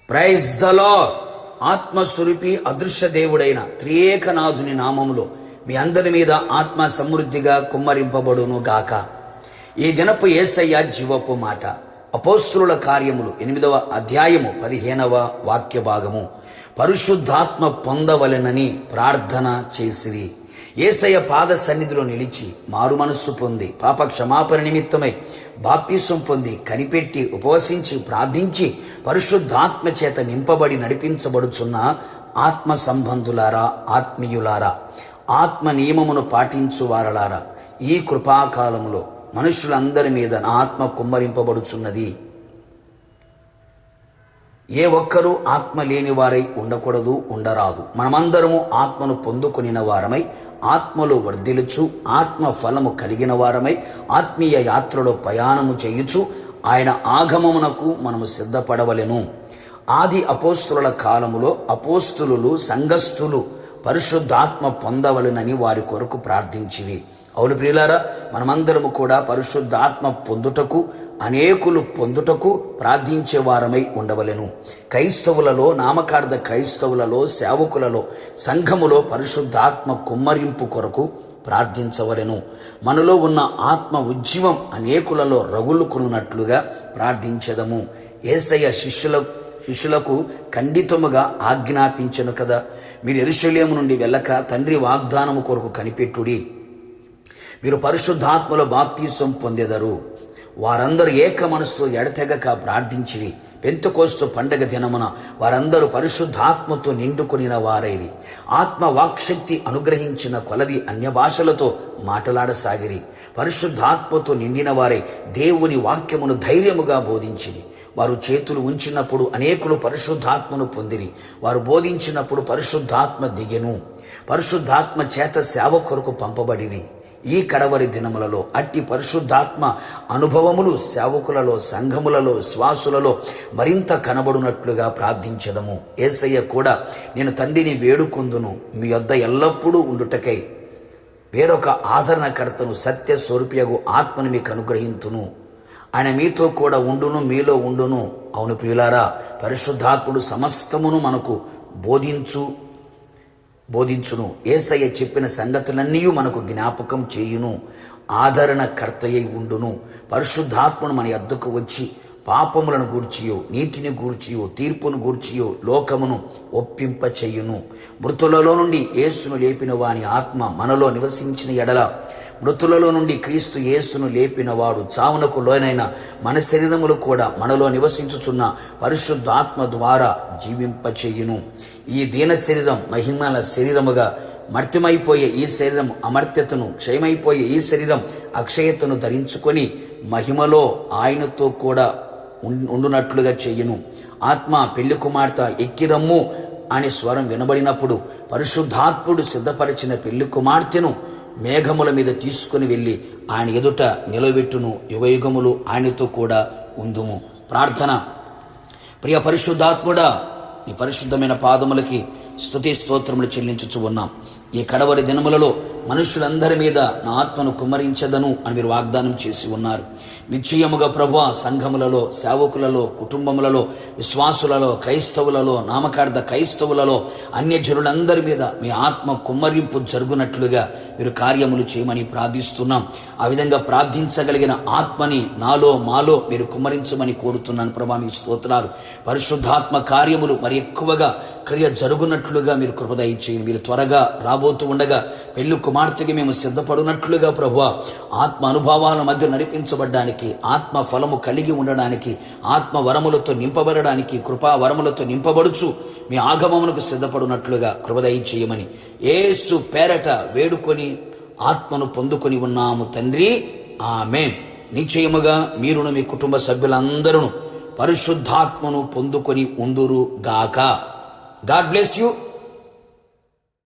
Praise the lord. ఆత్మస్వరూపి అదృశ్య దేవుడైన త్రియేకనాథుని నామములో మీ అందరి మీద ఆత్మ సమృద్ధిగా కుమ్మరింపబడును గాక. ఈ దినపు యేసయ్య జీవపు మాట. అపోస్తుల కార్యములు 8వ అధ్యాయము 15వ వాక్య భాగము. పరిశుద్ధాత్మ పొందవలెనని ప్రార్థన చేసిరి. యేసయ్య పాద సన్నిధిలో నిలిచి మారు మనస్సు పొంది పాప క్షమాపణ నిమిత్తమై బాప్తిసం పొంది కనిపెట్టి ఉపవసించి ప్రార్థించి పరిశుద్ధాత్మ చేత నింపబడి నడిపించబడుచున్న ఆత్మ సంబంధులారా, ఆత్మీయులారా, ఆత్మ నియమమును పాటించువారలారా, ఈ కృపాకాలములో మనుషులందరి మీద నా ఆత్మ కుమ్మరింపబడుచున్నది. ఏ ఒక్కరూ ఆత్మ లేని వారై ఉండకూడదు, ఉండరాదు. మనమందరము ఆత్మను పొందుకొనిన వారమై ఆత్మలో వర్ధిలుచు ఆత్మ ఫలము కలిగిన వారమై ఆత్మీయ యాత్రలో ప్రయాణము చేయుచు ఆయన ఆగమమునకు మనము సిద్ధపడవలెను. ఆది అపోస్తుల కాలములో అపోస్తులు సంఘస్థులు పరిశుద్ధాత్మ పొందవలెనని వారి కొరకు ప్రార్థించివి. అవును ప్రియులారా, మనమందరము కూడా పరిశుద్ధాత్మ పొందుటకు, అనేకులు పొందుటకు ప్రార్థించే వారమై ఉండవలెను. క్రైస్తవులలో, నామకార్థ క్రైస్తవులలో, సేవకులలో, సంఘములో పరిశుద్ధాత్మ కుమ్మరింపు కొరకు ప్రార్థించవలెను. మనలో ఉన్న ఆత్మ ఉజ్జీవం అనేకులలో రగులుకున్నట్లుగా ప్రార్థించదము. యేసయ్య శిష్యులకు ఖండితముగా ఆజ్ఞాపించెను కదా, మీరు యెరూషలేము నుండి వెళ్ళక తండ్రి వాగ్దానము కొరకు కనిపెట్టుడి, మీరు పరిశుద్ధాత్మలో బాప్తిసం పొందెదరు. వారందరూ ఏక మనసుతో ఎడతెగక ప్రార్థించిరి. పెంతెకోస్తు పండగ దినమున వారందరూ పరిశుద్ధాత్మతో నిండుకొనిన వారైరి. ఆత్మ వాక్శక్తి అనుగ్రహించిన కొలది అన్య భాషలతో మాట్లాడసాగిరి. పరిశుద్ధాత్మతో నిండిన వారై దేవుని వాక్యమును ధైర్యముగా బోధించిరి. వారు చేతులు ఉంచినప్పుడు అనేకులు పరిశుద్ధాత్మను పొందిరి. వారు బోధించినప్పుడు పరిశుద్ధాత్మ దిగెను. పరిశుద్ధాత్మ చేత సేవ కొరకు పంపబడిరి. ఈ కడవరి దినములలో అట్టి పరిశుద్ధాత్మ అనుభవములు సేవకులలో, సంఘములలో, శ్వాసులలో మరింత కనబడునట్లుగా ప్రార్థించదము. యేసయ్య కూడా, నేను తండ్రిని వేడుకొందును, మీ యొద్ద ఎల్లప్పుడూ ఉండుటకై వేరొక ఆదరణకర్తను, సత్య స్వరూపియగు ఆత్మను మీకు అనుగ్రహింతును, ఆయన మీతో కూడా ఉండును, మీలో ఉండును. అవును ప్రియులారా, పరిశుద్ధాత్ముడు సమస్తమును మనకు బోధించును. యేసయ్య చెప్పిన సంగతులన్నీ మనకు జ్ఞాపకం చేయును. ఆదరణకర్తయ్య ఉండును. పరిశుద్ధాత్మను మన యొద్దకు వచ్చి పాపములను గూర్చియో, నీతిని గూర్చియో, తీర్పును గూర్చియో లోకమును ఒప్పింప చెయ్యును. మృతులలో నుండి యేసును లేపిన వాని ఆత్మ మనలో నివసించిన ఎడల, మృతులలో నుండి క్రీస్తు యేసును లేపిన వాడు చావునకు లోనైన మన శరీరములు కూడా మనలో నివసించుచున్న పరిశుద్ధాత్మ ద్వారా జీవింపచేయును. ఈ దీన శరీరం మహిమల శరీరముగా, మర్త్యమైపోయే ఈ శరీరం అమర్త్యతను, క్షయమైపోయే ఈ శరీరం అక్షయతను ధరించుకొని మహిమలో ఆయనతో కూడా ఉండునట్లుగా చెయ్యును. ఆత్మ పెళ్లి కుమార్తె ఎక్కిరమ్ము అనే స్వరం వినబడినప్పుడు పరిశుద్ధాత్ముడు సిద్ధపరిచిన పెళ్లి కుమార్తెను మేఘముల మీద తీసుకుని వెళ్ళి ఆయన ఎదుట నిలబెట్టును. యుగయుగములు ఆయనతో కూడా ఉందుము. ప్రార్థన. ప్రియ పరిశుద్ధాత్ముడా, నీ పరిశుద్ధమైన పాదములకి స్తుతి స్తోత్రములు చెల్లించుచు ఉన్నాం. ఈ కడవరి దినములలో మనుషులందరి మీద నా ఆత్మను కుమ్మరించదను అని మీరు వాగ్దానం చేసి ఉన్నారు. నిశ్చయముగా ప్రభువా, సంఘములలో, సేవకులలో, కుటుంబములలో, విశ్వాసులలో, క్రైస్తవులలో, నామకార్థ క్రైస్తవులలో, అన్యజనులందరి మీద మీ ఆత్మ కుమ్మరింపు జరుగునట్లుగా మీరు కార్యములు చేయమని ప్రార్థిస్తున్నాం. ఆ విధంగా ప్రార్థించగలిగిన ఆత్మని నాలో మాలో మీరు కుమ్మరించమని కోరుతున్నాను ప్రభా. మీ స్తోత్రాలు. పరిశుద్ధాత్మ కార్యములు మరి ఎక్కువగా క్రియ జరుగునట్లుగా మీరు కృప దయచేయండి. మీరు త్వరగా రాబోతూ ఉండగా పెళ్లి కుమార్తెకి మేము సిద్ధపడినట్లుగా ప్రభువా, ఆత్మ అనుభవాల మధ్య నడిపించబడ్డానికి, ఆత్మ ఫలము కలిగి ఉండడానికి, ఆత్మ వరములతో నింపబడడానికి, కృపా వరములతో నింపబడుచు మీ ఆగమమునకు సిద్ధపడినట్లుగా కృప దయచేయమని యేసు పేరట వేడుకొని ఆత్మను పొందుకొని ఉన్నాము తండ్రి. ఆమేన్. నిశ్చయముగా మీరును మీ కుటుంబ సభ్యులందరూ పరిశుద్ధాత్మను పొందుకొని ఉందురు గాక. God bless you.